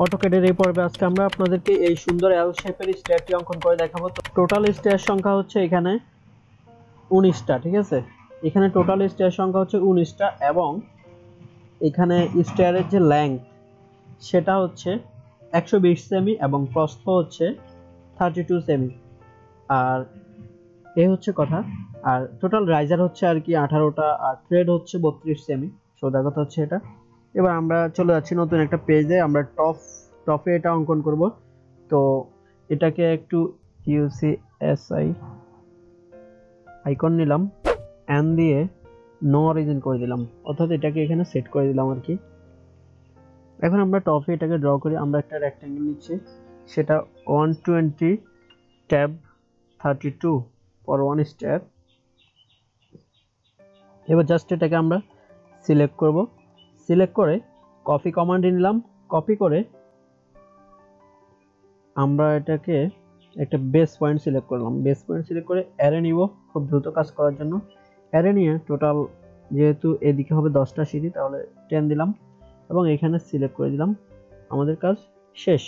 অটোক্যাডের এই পর্বে আজকে আমরা আপনাদেরকে এই সুন্দর এল শেপের স্টেয়ারটি অঙ্কন করে দেখাবো। তো টোটাল স্টেয়ার সংখ্যা হচ্ছে এখানে 19টা, ঠিক আছে। এখানে টোটাল স্টেয়ার সংখ্যা হচ্ছে 19টা এবং এখানে স্টেয়ারের যে লেংথ সেটা হচ্ছে 120 সেমি এবং প্রস্থ হচ্ছে 32 সেমি। আর এই হচ্ছে কথা। আর টোটাল রাইজার হচ্ছে আর কি 18টা, আর থ্রেড হচ্ছে 32 সেমি। সোজা কথা হচ্ছে এটা। এবার আমরা চলে যাচ্ছি নতুন একটা পেজে, আমরা টপে এটা অঙ্কন করব। তো এটাকে একটু ইউসিএসআই আইকন নিলাম, এন দিয়ে নো অরিজিন করে দিলাম, অর্থাৎ এটাকে এখানে সেট করে দিলাম আর কি। এখন আমরা টপে এটাকে ড্র করি। আমরা একটা রেক্ট্যাঙ্গেল নিচ্ছি, সেটা 120 ট্যাব 32 ফর 1 স্টেপ। এবার জাস্ট এটাকে আমরা সিলেক্ট করব। সিলেক্ট করে কপি কমান্ড নিলাম, কপি করে আমরা এটাকে একটা বেস পয়েন্ট সিলেক্ট করলাম। বেস পয়েন্ট সিলেক্ট করে অ্যারে নিব খুব দ্রুত কাজ করার জন্য। অ্যারে নিয়ে টোটাল যেহেতু এদিকে হবে 10টা সিঁড়ি, তাহলে 10 দিলাম এবং এখানে সিলেক্ট করে দিলাম। আমাদের কাজ শেষ।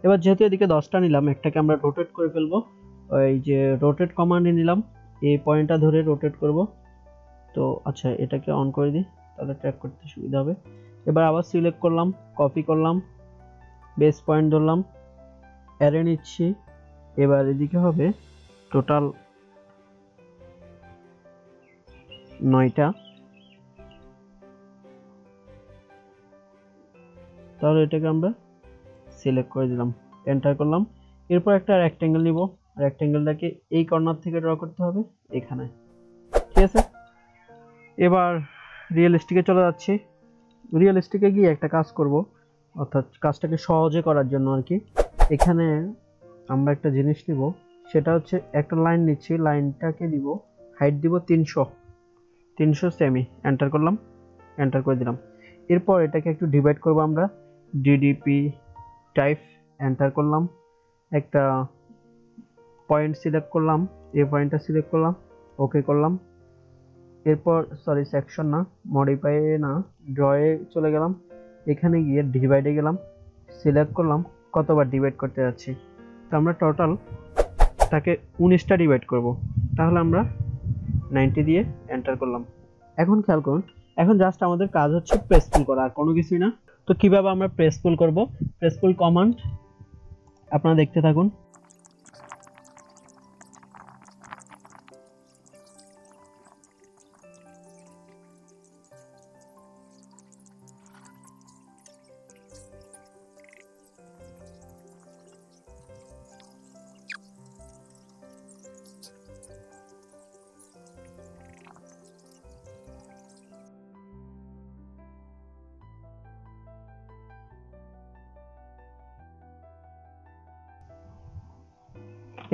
এবার যেহেতু এদিকে 10টা নিলাম, একটাকে আমরা রোটেট করে ফেলবো। ওই যে রোটেট কমান্ড নিলাম, এই পয়েন্টটা ধরে রোটেট করব। তো আচ্ছা, এটাকে অন করে দিই, তাহলে ট্র্যাক করতে সুবিধা হবে। এবার আবার সিলেক্ট করলাম, কপি করলাম, বেস পয়েন্ট ধরলাম, অ্যারে নিচ্ছি। এবার এদিকে হবে টোটাল 9টা, তাহলে এটাকে আমরা সিলেক্ট করে দিলাম, এন্টার করলাম। এরপর একটা রেক্ট্যাঙ্গেল নিব, রেক্ট্যাঙ্গেলটাকে এই কর্নার থেকে ড্র করতে হবে এখানে, ঠিক আছে। এবার রিয়েলিস্টিকে চলে যাচ্ছি। রিয়েলিস্টিকে গিয়ে একটা কাজ করব, অর্থাৎ কাজটাকে সহজে করার জন্য আর কি। এখানে আমরা একটা জিনিস নিব, সেটা হচ্ছে একটা লাইন নিচ্ছি, লাইনটাকে দিব হাইট দিব 300 সেমি। এন্টার করলাম, এন্টার করে দিলাম। এরপর এটাকে একটু ডিভাইড করব আমরা, ডিডিপি টাইপ, এন্টার করলাম। একটা পয়েন্ট সিলেক্ট করলাম, এই পয়েন্টটা সিলেক্ট করলাম, ওকে করলাম। এরপর সরি, সেকশন না, মডিফাই না, ড্রয়ে চলে গেলাম। এখানে গিয়ে ডিভাইডে গেলাম, সিলেক্ট করলাম কতবার ডিভাইড করতে যাচ্ছি। তো আমরা টোটাল তাকে 19টা ডিভাইড করব, তাহলে আমরা 90 দিয়ে এন্টার করলাম। এখন খেয়াল করুন, এখন জাস্ট আমাদের কাজ হচ্ছে প্রেস পুল করা, আর কোনো কিছুই না। তো কিভাবে আমরা প্রেস পুল করব? প্রেস পুল কমান্ড আপনারা দেখতে থাকুন।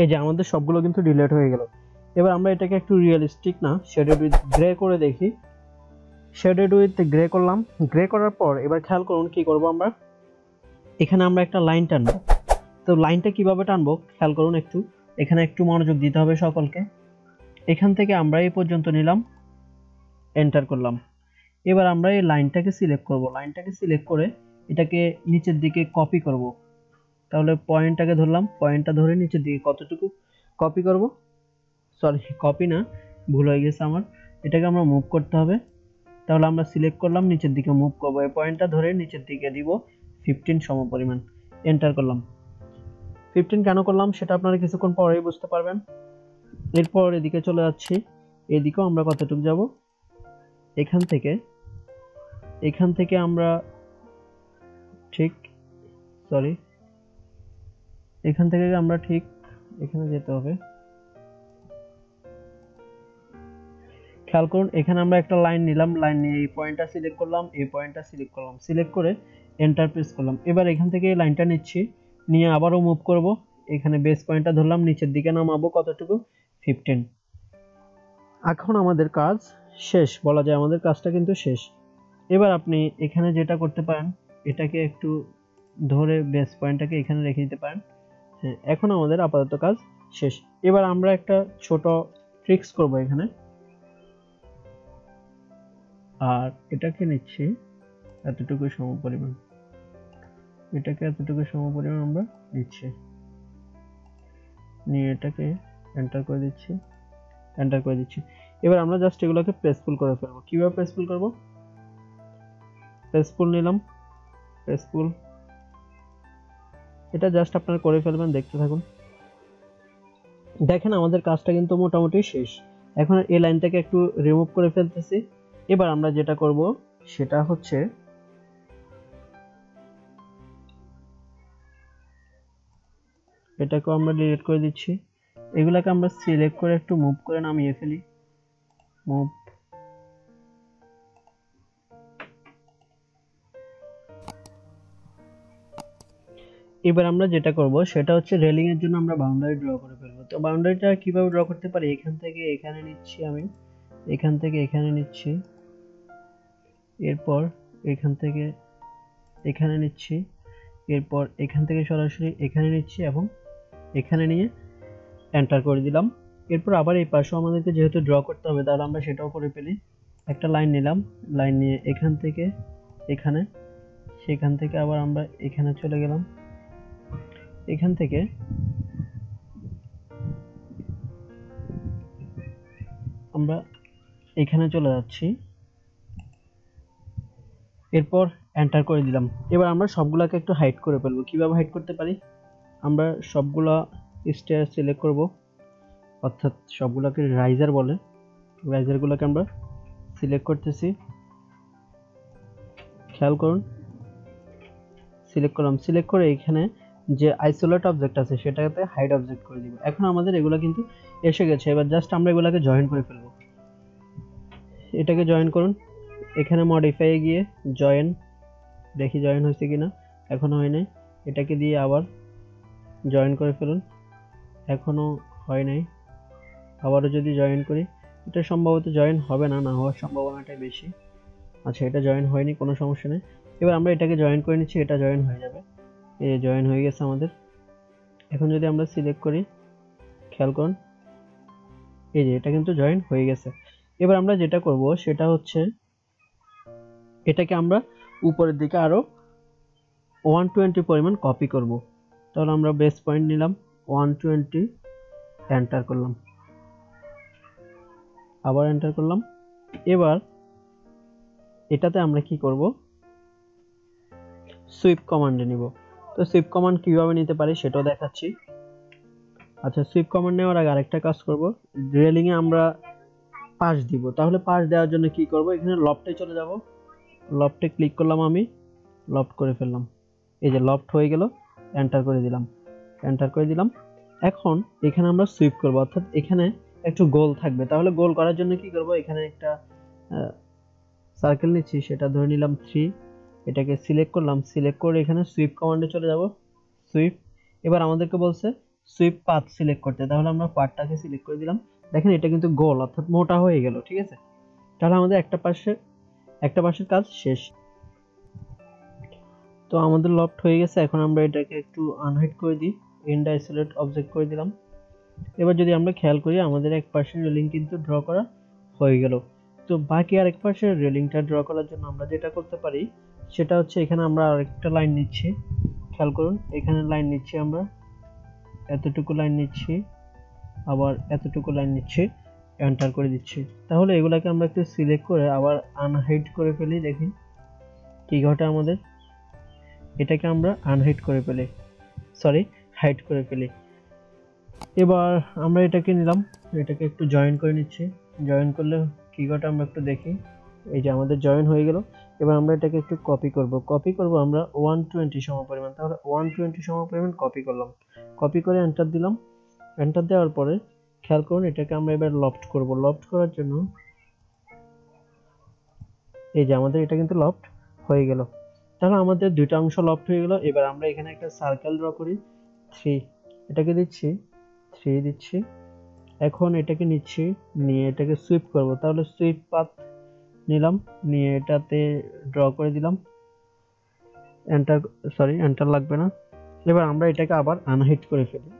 এই যে আমাদের সবগুলো কিন্তু ডিলিট হয়ে গেল। এবার আমরা এটাকে একটু রিয়েলিস্টিক না, শেডেড উইথ গ্রে করে দেখি। শেডেড উইথ গ্রে করলাম, গ্রে করার পর এবার খেয়াল করুন কি করব আমরা। এখানে আমরা একটা লাইন টানবো। তো লাইনটা কিভাবে টানবো খেয়াল করুন একটু, এখানে একটু মনোযোগ দিতে হবে সকলকে। এখান থেকে আমরা এই পর্যন্ত নিলাম, এন্টার করলাম। এবার আমরা এই লাইনটাকে সিলেক্ট করব, লাইনটাকে সিলেক্ট করে এটাকে নিচের দিকে কপি করব। তাহলে পয়েন্টটাকে ধরলাম, পয়েন্টটা ধরে নিচের দিকে কতটুকু কপি করব, সরি কপি না, ভুল হয়ে গেছে আমার, এটাকে আমরা মুভ করতে হবে। তাহলে আমরা সিলেক্ট করলাম, নিচের দিকে মুভ করব, এই পয়েন্টটা ধরে নিচের দিকে দিব 15 সমপরিমাণ, এন্টার করলাম। 15 কেন করলাম সেটা আপনারা কিছুক্ষণ পরেই বুঝতে পারবেন। এরপর এদিকে চলে যাচ্ছি, এদিকেও আমরা কতটুকু যাব, এখান থেকে আমরা ঠিক সরি এখান থেকে আমরা ঠিক এখানে যেতে হবে। খেয়াল করুন, এখানে আমরা একটা লাইন নিলাম, লাইন নিয়ে এই পয়েন্টটা সিলেক্ট করলাম, এই পয়েন্টটা সিলেক্ট করলাম, সিলেক্ট করে এন্টার প্রেস করলাম। এবার এখান থেকে এই লাইনটা নিচ্ছি, নিয়ে আবারও মুভ করব, এখানে বেস পয়েন্টটা ধরলাম, নিচের দিকে নামাবো কতটুকু, 15। এখন আমাদের কাজ শেষ, বলা যায় আমাদের কাজটা কিন্তু শেষ। এবার আপনি এখানে যেটা করতে পারেন, এটাকে একটু ধরে বেস পয়েন্টটাকে এখানে রেখে দিতে পারেন। হ্যাঁ, এখন আমাদের আপাতত কাজ শেষ। এবার আমরা একটা ছোট ট্রিক্স করব এখানে, আর এটাকে নিচ্ছি এতটুকু সমপরিমাণ। এটাকে এতটুকু সমপরিমাণ আমরা নিচ্ছি, নিয়ে এটাকে এন্টার করে দিচ্ছি, এন্টার করে দিচ্ছি। এবার আমরা জাস্ট এগুলোকে প্রেসফুল করে ফেলবো। কিভাবে প্রেসফুল করব? প্রেসফুল নিলাম, প্রেসফুল, এটা জাস্ট আপনারা করে ফেলবেন, দেখতে থাকুন। দেখেন আমাদের কাজটা কিন্তু মোটামুটি শেষ। এখন এই লাইনটাকে একটু রিমুভ করে ফেলতেছি। এবার আমরা যেটা করব সেটা হচ্ছে এটাকেও আমরা ডিলিট করে দিচ্ছি। এগুলাকে আমরা সিলেক্ট করে একটু মুভ করে নামিয়ে ফেলি, মুভ। এবার আমরা যেটা করব সেটা হচ্ছে রেলিং এর জন্য আমরা বাউন্ডারি ড্র করে ফেলবো। তো বাউন্ডারিটা কিভাবে ড্র করতে পারি? এখান থেকে এখানে নিচ্ছি আমি, এখান থেকে এখানে নিচ্ছি, এরপর এখান থেকে এখানে নিচ্ছি, এরপর এখান থেকে সরাসরি এখানে নিচ্ছি এবং এখানে নিয়ে এন্টার করে দিলাম। এরপর আবার এই পাশেও আমাদেরকে যেহেতু ড্র করতে হবে তাহলে আমরা সেটাও করে ফেলি। একটা লাইন নিলাম, লাইন নিয়ে এখান থেকে এখানে, সেখান থেকে আবার আমরা এখানে চলে গেলাম, এখান থেকে আমরা এখানে চলে যাচ্ছি, এরপর এন্টার করে দিলাম। এবার আমরা সবগুলোকে একটু হাইড করে ফেলবো। কিভাবে হাইড করতে পারি? আমরা সবগুলা স্টেয়ার সিলেক্ট করব, অর্থাৎ সবগুলোকে রাইজার বলে, রাইজারগুলোকে আমরা সিলেক্ট করতেছি, খেয়াল করুন, সিলেক্ট করলাম। সিলেক্ট করে এখানে যে আইসোলেট অবজেক্ট আছে সেটাতে হাইড অবজেক্ট করে দিব। এখন আমাদের এগুলো কিন্তু এসে গেছে। এবার জাস্ট আমরা এগুলোকে জয়েন করে ফেলবো। এটাকে জয়েন করুন, এখানে মডিফাই গিয়ে জয়েন, দেখি জয়েন হয়েছে কিনা, এখনো হয় নাই। এটাকে দিয়ে আবার জয়েন করে ফেলুন, এখনো হয় নাই। আবারও যদি জয়েন করি, এটা সম্ভবত জয়েন হবে না, না হওয়ার সম্ভাবনাটাই বেশি। আচ্ছা, এটা জয়েন হয়নি, কোনো সমস্যা নেই। এবার আমরা এটাকে জয়েন করে নিচ্ছি, এটা জয়েন হয়ে যাবে। এই জয়েন হয়ে গেছে আমাদের। এখন যদি আমরা সিলেক্ট করি, খেয়াল করুন, এই যে এটা কিন্তু জয়েন হয়ে গেছে। এবার আমরা যেটা করব সেটা হচ্ছে এটাকে আমরা উপরের দিকে আরো 120 পরিমাণ কপি করব। তাহলে আমরা বেস পয়েন্ট নিলাম 120, এন্টার করলাম, আবার এন্টার করলাম। এবার এটাতে আমরা কি করব? সুইপ কমান্ডে নিব। তো সুইপ কমান্ড কিভাবে নিতে পারি সেটাও দেখাচ্ছি। আচ্ছা, সুইপ কমান্ড নেওয়ার আগে আরেকটা কাজ করব, রেলিং এ আমরা পাশ দিব। তাহলে পাশ দেওয়ার জন্য কি করব? এখানে লফটে চলে যাব, লফটে ক্লিক করলাম, আমি লফট করে ফেললাম। এই যে লফট হয়ে গেল, এন্টার করে দিলাম, এন্টার করে দিলাম। এখন এখানে আমরা সুইপ করব, অর্থাৎ এখানে একটু গোল থাকবে। তাহলে গোল করার জন্য কি করব? এখানে একটা সার্কেল নিচ্ছি, সেটা ধরে নিলাম 3, এটাকে সিলেক্ট করলাম, সিলেক্ট করে এখানে সুইপ কমান্ডে চলে যাব, সুইপ। এবার আমাদেরকে বলছে সুইপ পাথ সিলেক্ট করতে, তাহলে আমরা পাথটাকে সিলেক্ট করে দিলাম। দেখেন এটা কিন্তু গোল, অর্থাৎ মোটা হয়ে গেল, ঠিক আছে? তাহলে আমাদের একটা পাশের কাজ শেষ। তো আমাদের লফট হয়ে গেছে। এখন আমরা এটাকে একটু আনহাইড করে দিই, এন্ড আইসোলেট অবজেক্ট করে দিলাম। এবার যদি আমরা খেয়াল করি আমাদের এক পাশের রেলিং কিন্তু ড্র করা হয়ে গেল। তো বাকি আরেক পাশের রেলিংটা ড্র করার জন্য আমরা যেটা করতে পারি সেটা হচ্ছে এখানে আমরা আরেকটা লাইন নিচ্ছি, খেয়াল করুন, এখানে লাইন নিচ্ছি, আমরা এতটুকু লাইন নিচ্ছি, আবার এতটুকু লাইন নিচ্ছি, এন্টার করে দিচ্ছি। তাহলে এগুলাকে আমরা একটু সিলেক্ট করে আবার আনহাইড করে ফেলি, দেখি কি ঘটে আমাদের। এটাকে আমরা আনহাইড করে ফেলি, সরি, হাইড করে ফেলি। এবার আমরা এটাকে নিলাম, এটাকে একটু জয়েন করে নিচ্ছি। জয়েন করলে কি ঘটে আমরা একটু দেখি। এই যে আমাদের জয়েন হয়ে গেল। এবার আমরা এটাকে একটু কপি করব আমরা 120 সমপরিমাণ। তাহলে 120 সমপরিমাণ কপি করলাম, কপি করে এন্টার দিলাম। এন্টার দেওয়ার পরে খেয়াল করুন এটাকে আমরা এবার লফট করব। লফট করার জন্য এই যে আমাদের এটা কিন্তু লফট হয়ে গেল। তাহলে আমাদের দুইটা অংশ লফট হয়ে গেল। এবার আমরা এখানে একটা সার্কেল ড্র করি, 3, এটাকে দিচ্ছি, 3 দিচ্ছি। এখন এটাকে নিচ্ছি, নিয়ে এটাকে সুইপ করব। তাহলে সুইপ পাথ নিলাম, নিয়ে এটাতে ড্র করে দিলাম, এন্টার, সরি এন্টার লাগবে না। এবার আমরা এটাকে আবার আনহাইড করে ফেলি।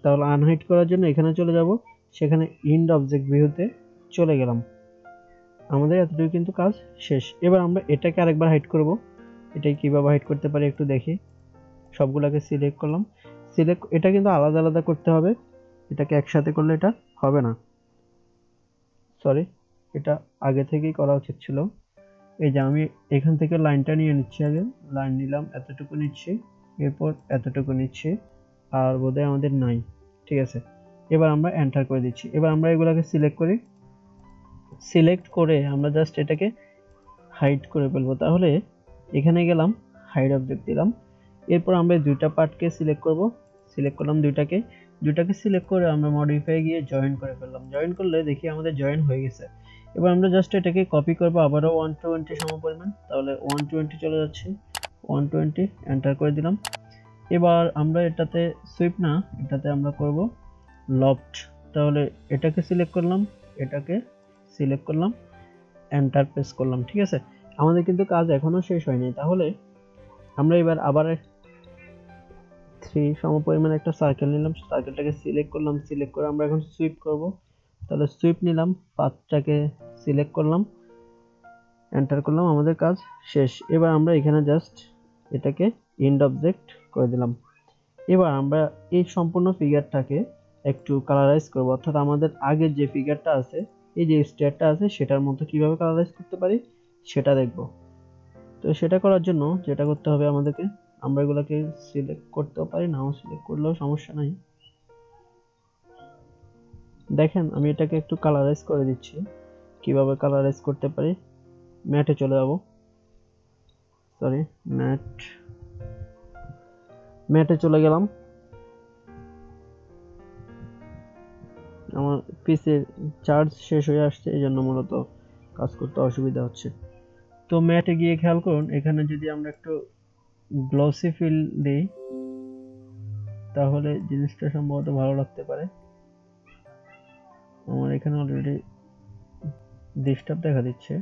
তাহলে আনহাইড করার জন্য এখানে চলে যাব, সেখানে ইন্ড অবজেক্ট ভিউতে চলে গেলাম। আমাদের এতটুকু কিন্তু কাজ শেষ। এবার আমরা এটাকে আরেকবার হাইড করব, এটাই কিভাবে হাইড করতে পারি একটু দেখি। সবগুলোকে সিলেক্ট করলাম। এটা কিন্তু আলাদা আলাদা করতে হবে, এটাকে একসাথে করলে এটা হবে না। সরি, এটা আগে থেকেই করা উচিত ছিল। এই যে আমি এখান থেকে লাইনটা নিয়ে নিচ্ছি, আগে লাইন নিলাম, এতটুকু নিচ্ছি, এরপর এতটুকু নিচ্ছি, আর বোধহয় আমাদের নাই। ঠিক আছে, এবার আমরা এন্টার করে দিচ্ছি। এবার আমরা এগুলাকে সিলেক্ট করি, সিলেক্ট করে আমরা জাস্ট এটাকে হাইড করে ফেলবো। তাহলে এখানে গেলাম, হাইড অবজেক্ট দিলাম। এরপর আমরা দুইটা পার্টকে সিলেক্ট করব, সিলেক্ট করলাম দুইটাকে সিলেক্ট করে আমরা মডিফাই গিয়ে জয়েন করে ফেললাম। জয়েন করলে দেখি আমাদের জয়েন হয়ে গেছে। এবার আমরা জাস্ট এটাকে কপি করব আবারও 120 সমপরিমাণ, তাহলে 120 চলে যাচ্ছে, 120 এন্টার করে দিলাম। এবার আমরা এটাতে সুইপ না, এটাতে আমরা করব লফট। তাহলে এটাকে সিলেক্ট করলাম, এটাকে সিলেক্ট করলাম, এন্টার প্রেস করলাম। ঠিক আছে, আমাদের কিন্তু কাজ এখনো শেষ হয়নি। তাহলে আমরা এবার আবার 3 সমপরিমাণ একটা সার্কেল নিলাম, সার্কেলটাকে সিলেক্ট করলাম, সিলেক্ট করে আমরা এখন সুইপ করব। তাহলে সুইপ নিলাম, পাথটাকে সিলেক্ট করলাম, এন্টার করলাম, আমাদের কাজ শেষ। এবার আমরা এখানে জাস্ট এটাকে এন্ড অবজেক্ট করে দিলাম। এবার আমরা এই সম্পূর্ণ ফিগারটাকে একটু কালারাইজ করব, অর্থাৎ আমাদের আগের যে ফিগারটা আছে, এই যে স্টেয়ারটা আছে, সেটার মতো কিভাবে কালারাইজ করতে পারি সেটা দেখব। তো সেটা করার জন্য যেটা করতে হবে আমাদেরকে, আমরা এগুলোকে সিলেক্ট করতেও পারি, নাও সিলেক্ট করলেও সমস্যা নাই। দেখেন আমি এটাকে একটু কালারাইজ করে দিচ্ছি। কিভাবে কালারাইজ করতে পারি, ম্যাটে চলে যাব, সরি ম্যাটে চলে গেলাম। আমার পিসির চার্জ শেষ হয়ে আসছে, এই জন্য মূলত কাজ করতে অসুবিধা হচ্ছে। তো ম্যাটে গিয়ে খেয়াল করুন, এখানে যদি আমরা একটু গ্লসি ফিল দিই তাহলে জিনিসটা সম্ভবত ভালো লাগতে পারে। আমার এখানে অলরেডি ডিস্টার্ব দেখা দিচ্ছে।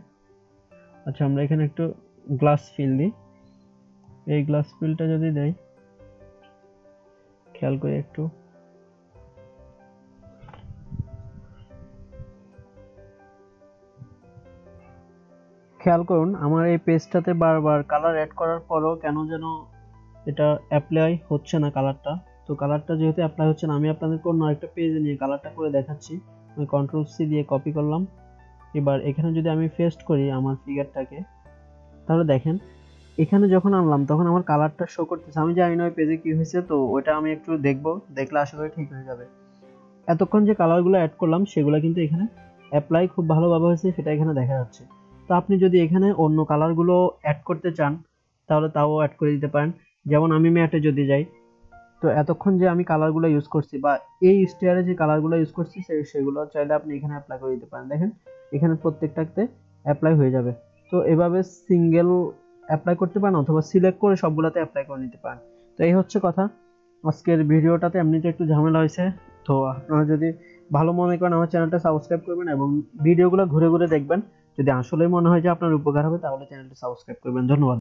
আচ্ছা, আমরা এখানে একটু গ্লাস ফিল দিই। এই গ্লাস ফিলটা যদি দেই, খেয়াল করি একটু, খেয়াল করুন আমার এই পেজটাতে বারবার কালার অ্যাড করার পরও কেন যেন এটা অ্যাপ্লাই হচ্ছে না কালারটা। তো কালারটা যেহেতু অ্যাপ্লাই হচ্ছে না, আমি আপনাদেরকে অন্য আরেকটা পেজে নিয়ে কালারটা করে দেখাচ্ছি। আমি কন্ট্রোল সি দিয়ে কপি করলাম। এবার এখানে যদি আমি পেস্ট করি আমার ফিগারটাকে, তাহলে দেখেন এখানে যখন আনলাম তখন আমার কালারটা শো করতেছে। আমি জানি না ওই পেজে কি হয়েছে, তো ওটা আমি একটু দেখবো, দেখলে আশা করি ঠিক হয়ে যাবে। এতক্ষণ যে কালারগুলো অ্যাড করলাম সেগুলো কিন্তু এখানে অ্যাপ্লাই খুব ভালোভাবে হয়েছে, সেটা এখানে দেখা যাচ্ছে। তো আপনি যদি এখানে অন্য কালারগুলো অ্যাড করতে চান তাহলে তাও অ্যাড করে দিতে পারেন। যেমন আমি ম্যাটে যদি যাই, তো এতক্ষণ যে আমি কালারগুলো ইউজ করছি বা এই স্টেয়ারে যে কালারগুলো ইউজ করছি সেগুলো চাইলে আপনি এখানে অ্যাপ্লাই করে দিতে পারেন। দেখেন এখানে প্রত্যেকটাতে অ্যাপ্লাই হয়ে যাবে। তো এভাবে সিঙ্গেল অ্যাপ্লাই করতে পারেন অথবা সিলেক্ট করে সবগুলোতে অ্যাপ্লাই করে নিতে পারেন। তো এই হচ্ছে কথা। আজকের ভিডিওটাতে এমনিতে একটু ঝামেলা হয়েছে, তো আপনারা যদি ভালো মনে করেন আমার চ্যানেলটা সাবস্ক্রাইব করবেন এবং ভিডিওগুলো ঘুরে ঘুরে দেখবেন। যদি আসলে মনে হয় যে আপনার উপকার হবে তাহলে চ্যানেলটা সাবস্ক্রাইব করবেন। ধন্যবাদ।